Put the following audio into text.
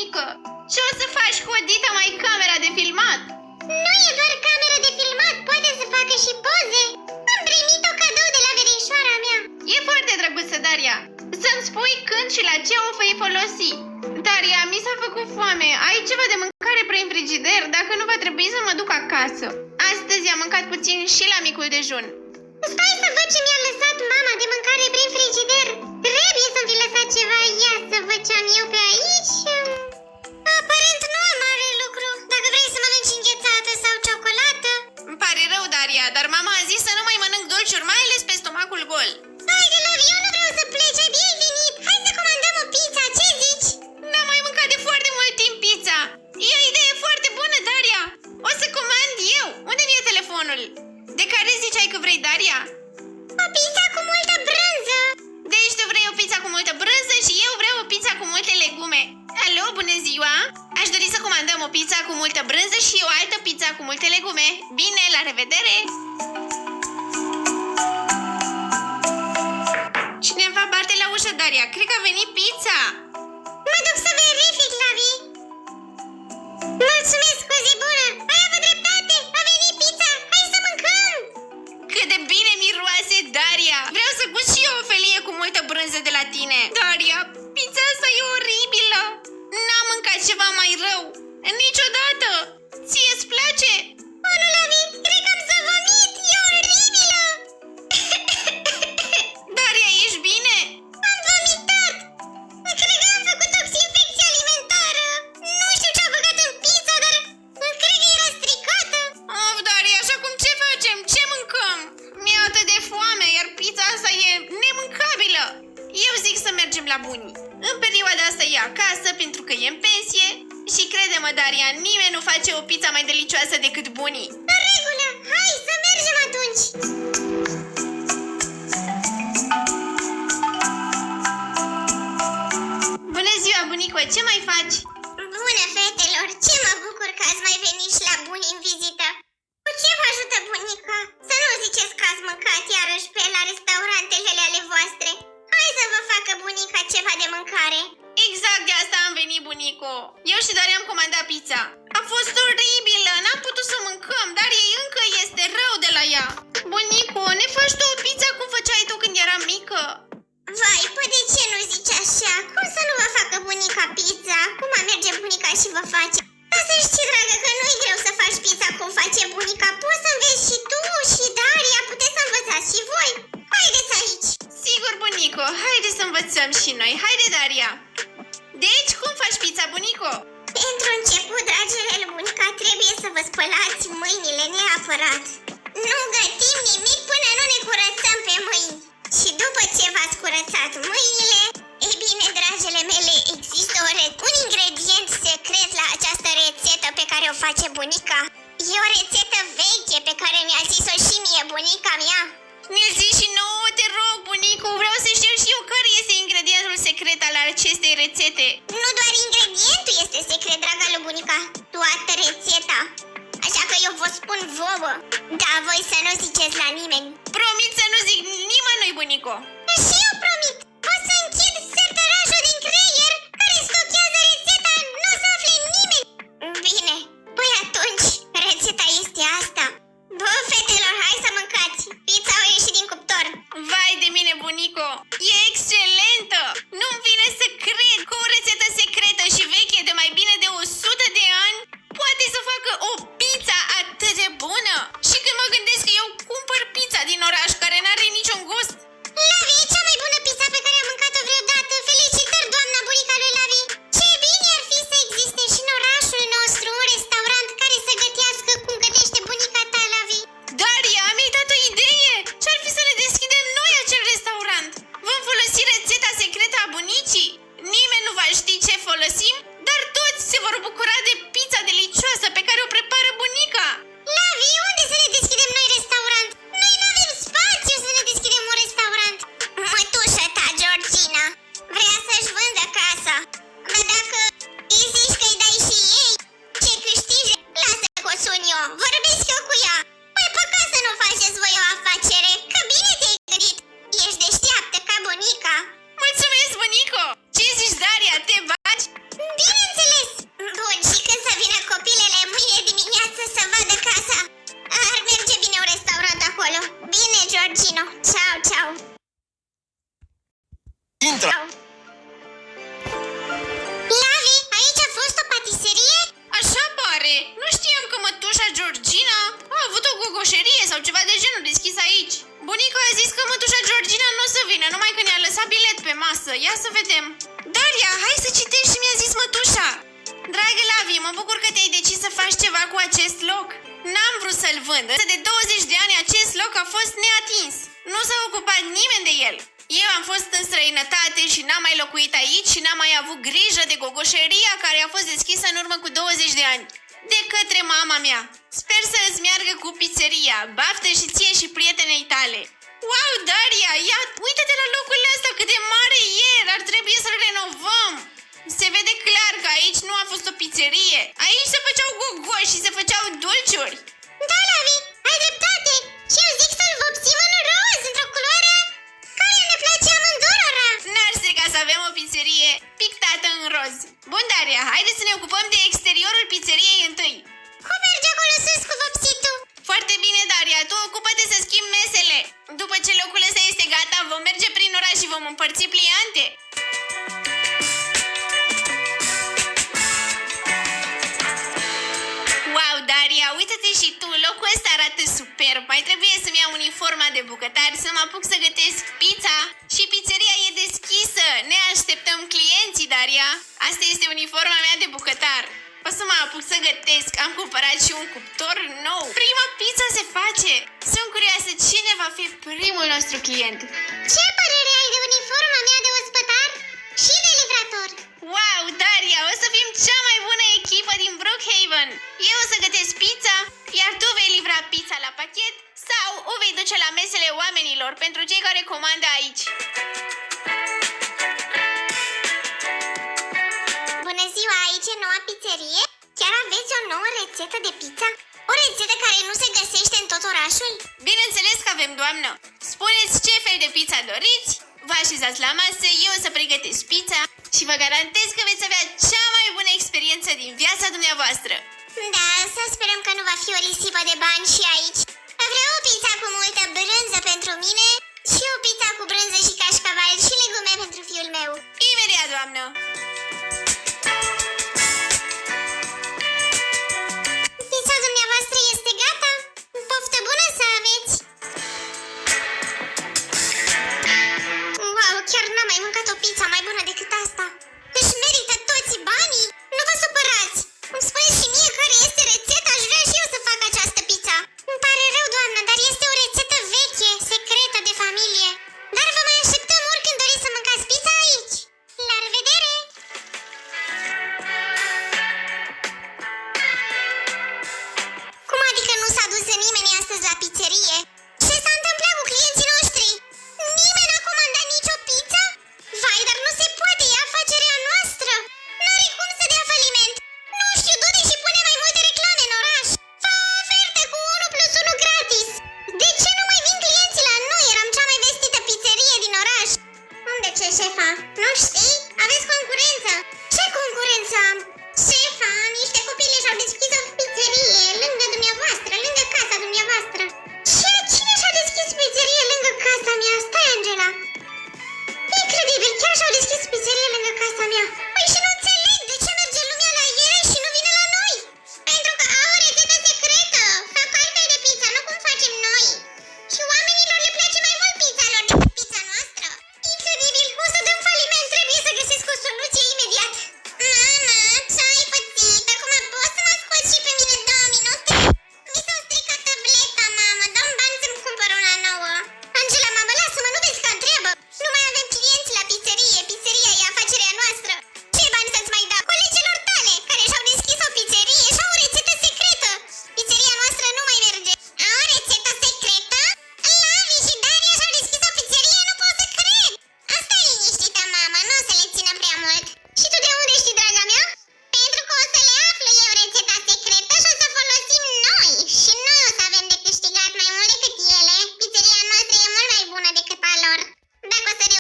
bunică. Ce o să faci cu Odita, mai camera de filmat? Nu e doar camera de filmat, poate să facă și poze. Am primit-o cadou de la verișoara mea. E foarte drăguță, Daria. Să-mi spui când și la ce o vei folosi. Daria, mi s-a făcut foame. Ai ceva de mâncare prin frigider? Dacă nu, va trebui să mă duc acasă. Astăzi am mâncat puțin și la micul dejun. Stai să văd ce mi-a lăsat mama de mâncare prin frigider. Trebuie să-mi fi lăsat ceva. Ia să văd ce am eu pe aici. Aparent nu am mare lucru. Dacă vrei să mănânci înghețată sau ciocolată. Îmi pare rău, Daria, dar mama a zis să nu mai mănânc dulciuri, mai ales pe stomacul gol. Haide, Lavi, eu nu vreau să plece. Bine ai venit. Hai să comandăm o pizza. Ce zici? N-am mai mâncat de foarte mult timp pizza. E o idee foarte bună, Daria. O să comand eu. Unde-mi e telefonul? De care ziceai că vrei, Daria? O pizza cu multă brânză. Deci tu vrei o pizza cu multă brânză și eu vreau o pizza cu multe legume. Alo, bună ziua! Aș dori să comandăm o pizza cu multă brânză și o altă pizza cu multe legume. Bine, la revedere! Cineva bate la ușă, Daria. Cred că a venit pizza. Mă duc să verific, Lavi. Mulțumesc, o zi bună. Ai avut dreptate. A venit pizza. Hai să mâncăm. Cât de bine miroase, Daria! Vreau să gust și eu o felie cu multă brânză de la tine. Daria, pizza asta e oribilă. N-am mâncat ceva mai rău. Niciodată. Ție-ți place? Oh, nu, Lavi. Cred că am să vomit. E oribilă. Daria, ești bine? Am vomitat. Cred că am făcut toxinfecție alimentară. Nu știu ce a băgat în pizza, dar cred că era stricată. Of, Daria, și acum ce facem? Ce mâncăm? Mi-e atât de foame, iar pizza asta e nemâncabilă. Eu zic să mergem la bunii. În perioada asta e acasă pentru că e în pensie. Și crede-mă, Daria, nimeni nu face o pizza mai delicioasă decât bunii. În regulă. Hai să mergem atunci. Bună ziua, bunico, ce mai faci? Bună, fetelor! Ce mă bucur că ați mai venit și la buni în vizită! Cu ce vă ajută bunica? Să nu ziceți că ați mâncat iarăși pe la restaurantele ale voastre! Hai să vă facă bunica ceva de mâncare! Exact de asta am venit, bunico. Eu și Daria am comandat pizza. A fost oribilă, n-am putut să mâncăm, dar ei încă este rău de la ea. Bunico, ne faci tu o pizza cum făceai tu când eram mică? Vai, păi de ce nu zici așa? Cum să nu vă facă bunica pizza? Cum merge bunica și vă face? Dar să știi, dragă, că nu-i greu să faci pizza cum face bunica. Poți să înveți și tu și Daria, puteți să învățați și voi. Haideți aici! Sigur, bunico, haide să învățăm și noi. Haide, Daria. Deci, cum faci pizza, bunico? Pentru început, dragile bunica, trebuie să vă spălați mâinile neapărat. Nu gătim nimic până nu ne curățăm pe mâini. Și după ce v-ați curățat mâinile, ei bine, dragile mele, există un ingredient secret la această rețetă pe care o face bunica. E o rețetă veche pe care mi-a zis-o și mie bunica mea. Ne zici și nouă, te rog, bunico, vreau să știu și eu care este ingredientul secret al acestei rețete. Nu doar ingredientul este secret, draga lui bunica, toată rețeta. Așa că eu vă spun vouă, dar voi să nu ziceți la nimeni. Promit să nu zic nimănui, bunico. Și eu promit, o să închid sertărașul din creier care stochează rețeta, nu o să afle nimeni. Bine, păi atunci, rețeta este asta. Bă, fetelor, hai să mâncați, pizza a ieșit din cuptor. Vai de mine, bunico, e excelentă! Nu-mi vine să cred că o rețetă secretă și veche de mai bine de 100 de ani poate să facă o pizza atât de bună. Și când mă gândesc că eu cumpăr pizza din oraș care n-are niciun gust. Lavi, e cea mai bună pizza pe care am mâncat-o vreodată. Felicitări, doamna bunica lui Lavi. Ce bine ar fi să existe și în orașul nostru un restaurant care să gătească cum gătește bunica ta, Lavi. Daria, mi-ai dat o idee! Ce-ar fi să ne deschidem noi acel restaurant? Vom folosi rețeta secretă a bunicii. Nimeni nu va ști ce folosim, dar toți se vor bucura de pizza delicioasă pe care o prepară bunica. Lavi, unde să ne deschidem noi restaurant? Noi nu avem spațiu să ne deschidem un restaurant. Mătușa ta, Georgina, vrea să-și vândă casa. Dar dacă îi zici că-i dai și ei ce câștige, lasă că o sun eu. Vorbesc eu cu ea. Păi păcat să nu faceți voi o afacere, că bine te-ai gândit. Ești deșteaptă ca bunica. Mulțumesc, bunico! Ce zici, Daria, te bagi? Bineînțeles, Gino. Ciao, ciao. Intră! Lavi, aici a fost o patiserie? Așa pare. Nu știam că mătușa Georgina a avut o gogoșerie sau ceva de genul deschis aici. Bunica a zis că mătușa Georgina nu o să vină, numai că ne-a lăsat bilet pe masă. Ia să vedem. Daria, hai să citești și mi-a zis mătușa. Dragă Lavi, mă bucur că te-ai decis să faci ceva cu acest loc. N-am vrut să-l vând, însă de 20 de ani acest loc a fost neatins. Nu s-a ocupat nimeni de el. Eu am fost în străinătate și n-am mai locuit aici și n-am mai avut grijă de gogoșeria care a fost deschisă în urmă cu 20 de ani. De către mama mea. Sper să îți meargă cu pizzeria. Baftă și ție și prietenei tale. Wow, Daria, ia, uite-te la locul ăsta cât de mare e, ar trebui să-l renovăm. Se vede clar că aici nu a fost o pizzerie. Aici se făceau gogoși și se făceau dulciuri. Da, Lavi, ai dreptate. Și eu zic să-l vopsim în roz, într-o culoare care ne place amândurora. N-ar strica să avem o pizzerie pictată în roz. Bun, Daria, haide să ne ocupăm de exteriorul pizzeriei întâi. Cum merge acolo sus cu vopsitul? Foarte bine, Daria, tu ocupă-te să schimbi mesele. După ce locul ăsta este gata, vom merge prin oraș și vom împărți pliante. Wow, Daria, uite-te și tu, locul ăsta arată superb. Mai trebuie să-mi iau uniforma de bucătar, să mă apuc să gătesc pizza. Și pizzeria e deschisă. Ne așteptăm clienții, Daria. Asta este uniforma mea de bucătar. O să mă apuc să gătesc. Am cumpărat și un cuptor nou. Prima pizza se face. Sunt curioasă cine va fi primul nostru client. Ce părere ai de uniforma mea de ospătar și de livrator? Wow, Daria, o să fim cea mai bună echipă din Brookhaven. Eu o să gătesc pizza, iar tu vei livra pizza la pachet sau o vei duce la mesele oamenilor pentru cei care comandă aici. Bună ziua, aici e noua pizzerie? Chiar aveți o nouă rețetă de pizza? O rețetă care nu se găsește în tot orașul? Bineînțeles că avem, doamnă. Spuneți ce fel de pizza doriți, vă așezați la masă, eu o să pregătesc pizza și vă garantez că veți avea cea mai bună experiență din viața dumneavoastră. Da, să sperăm că nu va fi o risipă de bani și aici. Vreau o pizza cu multă brânză pentru mine și o pizza cu brânză și cașcaval și legume pentru fiul meu. Imediat, doamnă.